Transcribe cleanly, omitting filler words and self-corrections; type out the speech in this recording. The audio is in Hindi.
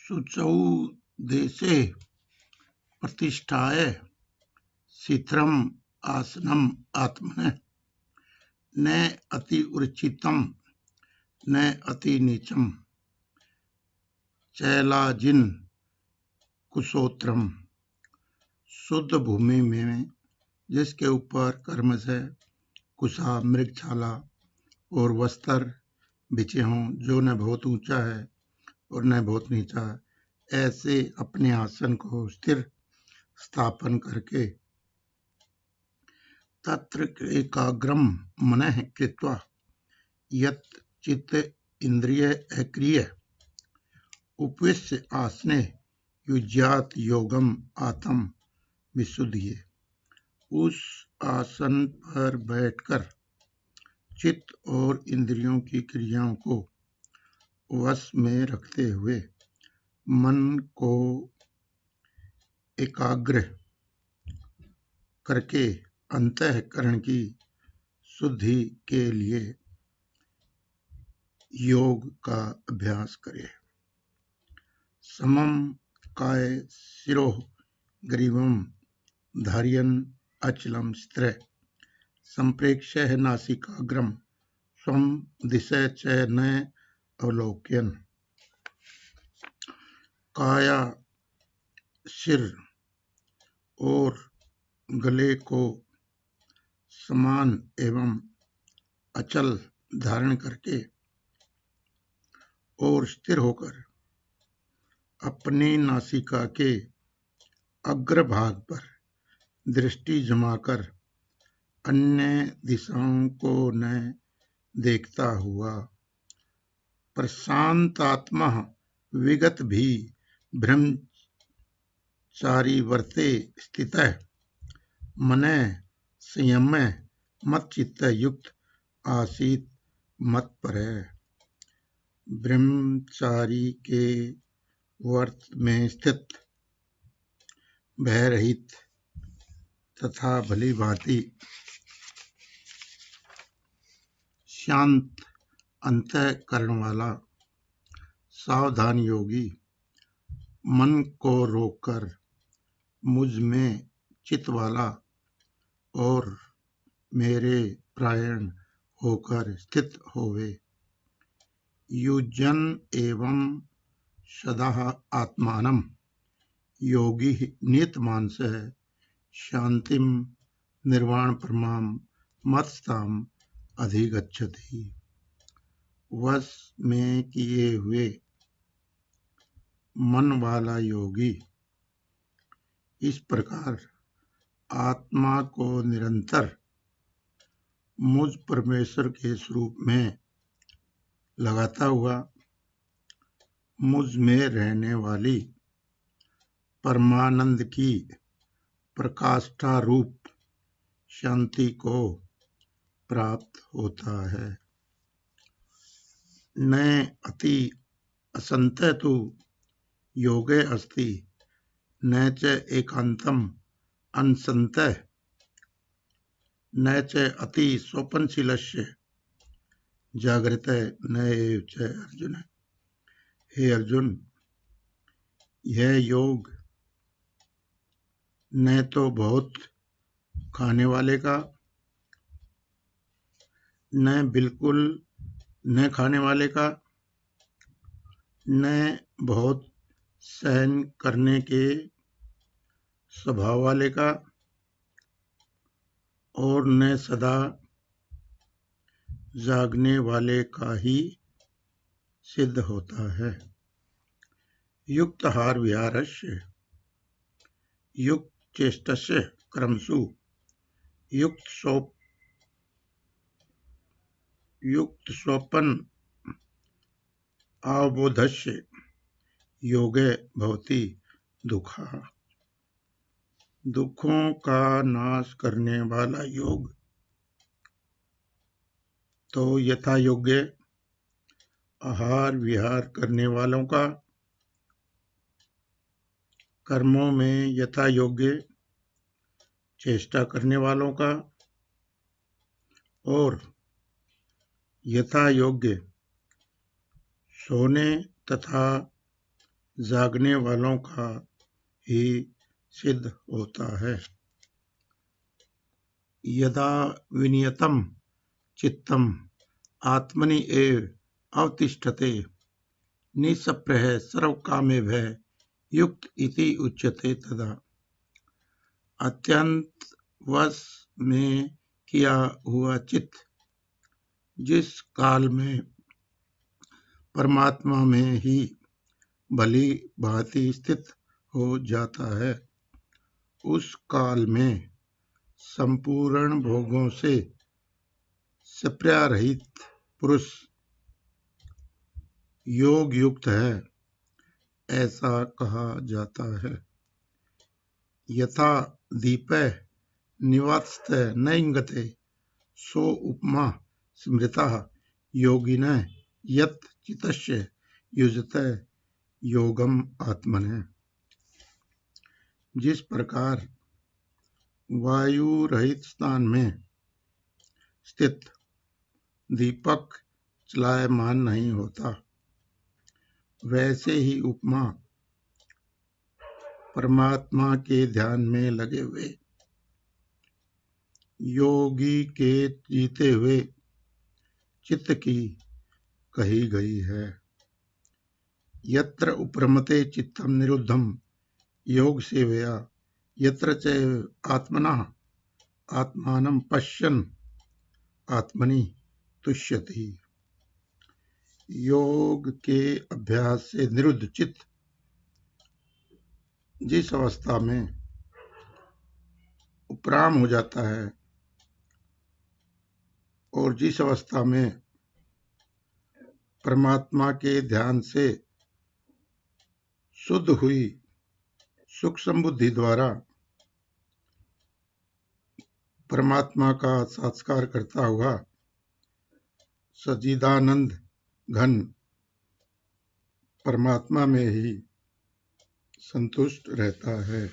शुचौ देशे प्रतिष्ठाय शीघ्रम् आसनम् आत्मनः न अति उच्चितम् न अति नीचम् चैलाजिन कुशोत्रम। शुद्ध भूमि में जिसके ऊपर कर्मशः कुशा मृगछाला और वस्त्र बिछे हों, जो न बहुत ऊंचा है और न बहुत नीचा, ऐसे अपने आसन को स्थिर स्थापन करके तत्र एकाग्रम मनः कृत्वा यत् चित्त इंद्रिय अक्रिय उपविश्य आसने युज्यात योगम आत्म विशुद्धि। उस आसन पर बैठकर चित्त और इंद्रियों की क्रियाओं को वश में रखते हुए मन को एकाग्र करके अंतःकरण की शुद्धि के लिए योग का अभ्यास करें। समम काय शिरोः ग्रीवं धारयन् अचलं स्थिरः संप्रेक्ष्य नासिकाग्रम स्वं दिशा च न अवलोकयन्। काया सिर और गले को समान एवं अचल धारण करके और स्थिर होकर अपने नासिका के अग्रभाग पर दृष्टि जमाकर अन्य दिशाओं को न देखता हुआ प्रशांतात्मा विगत भी ब्रह्मचारी वर्ते स्थितः मनः संयम्य मच्चित्त युक्त आसीत मत्परः। ब्रह्मचारी के वर्त में स्थित भय रहित तथा भली भांति शांत अंतःकरण वाला सावधान योगी मन को रोककर मुझ में चित्त वाला और मेरे परायण होकर स्थित होवे। युजन एवं सदा आत्मानं योगी नियतमानसः शांतिम निर्वाण परमां मत्स्थाम अधिगच्छति। वश में किए हुए मन वाला योगी इस प्रकार आत्मा को निरंतर मुझ परमेश्वर के स्वरूप में लगाता हुआ मुझ में रहने वाली परमानंद की प्रकाष्ठा रूप शांति को प्राप्त होता है। न अति असंतः तु योगे अस्ति न च एकांतम अनसंतः न च अति स्वप्नशीलस्य जागृत न एव च अर्जुन। हे अर्जुन, यह योग न तो बहुत खाने वाले का, न बिल्कुल न खाने वाले का, न बहुत सहन करने के स्वभाव वाले का, और न सदा जागने वाले का ही सिद्ध होता है। युक्त आहार विहारस्य युक्त चेष्टस्य क्रमसु युक्त स्वपन अवबोधस्य योगे भवति दुःखः। दुखों का नाश करने वाला योग तो यथा योग्य आहार विहार करने वालों का, कर्मों में यथा योग्य चेष्टा करने वालों का और यथा योग्य सोने तथा जागने वालों का ही सिद्ध होता है। यदा विनियतं चित्तम् आत्मनि एव अवतिष्ठते निःस्पृहः सर्वकामेभ्यः युक्त इति उच्यते। तदा अत्यंत वश में किया हुआ चित्त जिस काल में परमात्मा में ही भली भांति स्थित हो जाता है, उस काल में संपूर्ण भोगों से स्पृहा-रहित पुरुष योग युक्त है, ऐसा कहा जाता है। यथा दीपः निवातस्तः न इंगते सो उपमा स्मृतः योगिनः यत् चित्तस्य युज्यते योगम आत्मनः। जिस प्रकार वायु रहित स्थान में स्थित दीपक चलायमान नहीं होता, वैसे ही उपमा परमात्मा के ध्यान में लगे हुए योगी के जीते हुए चित्त की कही गई है। यत्र उपरमते चित्तम निरुद्धम योग सेवया यत्र च आत्मनः आत्मानं पश्यन् आत्मनि तुष्यति। योग के अभ्यास से निरुद्ध चित्त जिस अवस्था में उपराम हो जाता है और जिस अवस्था में परमात्मा के ध्यान से शुद्ध हुई सूक्ष्म बुद्धि द्वारा परमात्मा का साक्षात्कार करता हुआ सच्चिदानंद घन परमात्मा में ही संतुष्ट रहता है।